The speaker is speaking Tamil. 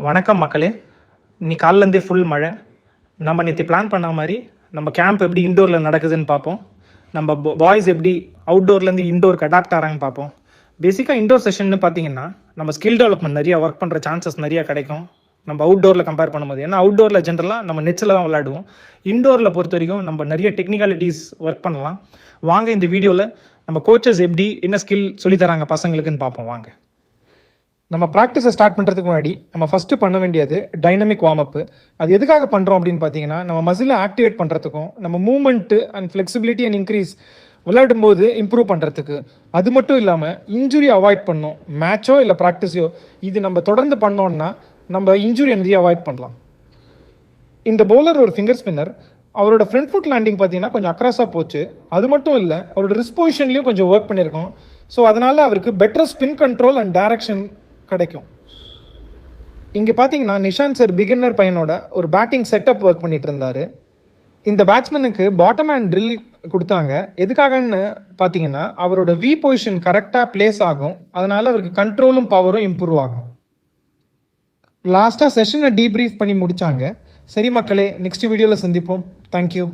வணக்கம் மக்களே. இன்னைக்கு காலிலேருந்தே ஃபுல் மழை. நம்ம நேற்று பிளான் பண்ண மாதிரி நம்ம கேம்ப் எப்படி இண்டோரில் நடக்குதுன்னு பார்ப்போம். நம்ம பாய்ஸ் எப்படி அவுட்டோர்லேருந்து இண்டோருக்கு அடாப்ட் ஆகிறாங்கன்னு பார்ப்போம். பேசிக்காக இண்டோர் செஷன்னு பார்த்தீங்கன்னா நம்ம ஸ்கில் டெவலப்மெண்ட் நிறையா ஒர்க் பண்ணுற சான்சஸ் நிறையா கிடைக்கும் நம்ம அவுட்டோரில் கம்பேர் பண்ணும்போது. ஏன்னா அவுட்டோரில் ஜென்ரலாக நம்ம நெச்சில் தான் விளையாடுவோம். இண்டோரில் பொறுத்த வரைக்கும் நம்ம நிறைய டெக்னிக்காலிட்டிஸ் ஒர்க் பண்ணலாம். வாங்க இந்த வீடியோவில் நம்ம கோச்சஸ் எப்படி என்ன ஸ்கில் சொல்லித்தராங்க பசங்களுக்குன்னு பார்ப்போம். வாங்க. நம்ம ப்ராக்டிஸை ஸ்டார்ட் பண்ணுறதுக்கு முன்னாடி நம்ம ஃபஸ்ட்டு பண்ண வேண்டியது டைனமிக் வார்ம் அப்பு. அது எதுக்காக பண்ணுறோம் அப்படின்னு பார்த்தீங்கன்னா, நம்ம மசிலை ஆக்டிவேட் பண்ணுறதுக்கும் நம்ம movement and flexibility and increase விளையாடும்போது இம்ப்ரூவ் பண்ணுறதுக்கு. அது மட்டும் இல்லாமல் இன்ஜுரி அவாய்ட் பண்ணோம். மேட்சோ இல்லை ப்ராக்டிஸோ இது நம்ம தொடர்ந்து பண்ணோம்னா நம்ம இன்ஜுரி நிறைய அவாய்ட் பண்ணலாம். இந்த பவுலர் ஒரு ஃபிங்கர் ஸ்பின்னர். அவரோட ஃப்ரண்ட் ஃபுட் லேண்டிங் பார்த்தீங்கன்னா கொஞ்சம் அக்ராஸாக போச்சு. அது மட்டும் இல்லை, அவரோட ரிஸ்க் பொசிஷன்லேயும் கொஞ்சம் ஒர்க் பண்ணியிருக்கோம். ஸோ அதனால் அவருக்கு better spin control and direction கிடைக்கும். இங்கே பார்த்தீங்கன்னா நிஷாந்த் சார் பிகினர் பையனோட ஒரு பேட்டிங் செட்டப் ஒர்க் பண்ணிட்டு இருந்தார். இந்த பேட்ஸ்மேனுக்கு பாட்டம் ஹேண்ட் ட்ரில் கொடுத்தாங்க. எதுக்காகன்னு பார்த்தீங்கன்னா அவரோட வி பொசிஷன் கரெக்டாக பிளேஸ் ஆகும். அதனால அவருக்கு கண்ட்ரோலும் பவரும் இம்ப்ரூவ் ஆகும். லாஸ்ட்டாக செஷனை டீப்ரீஃப் பண்ணி முடித்தாங்க. சரி மக்களே, நெக்ஸ்ட் வீடியோவில் சந்திப்போம். தேங்க்யூ.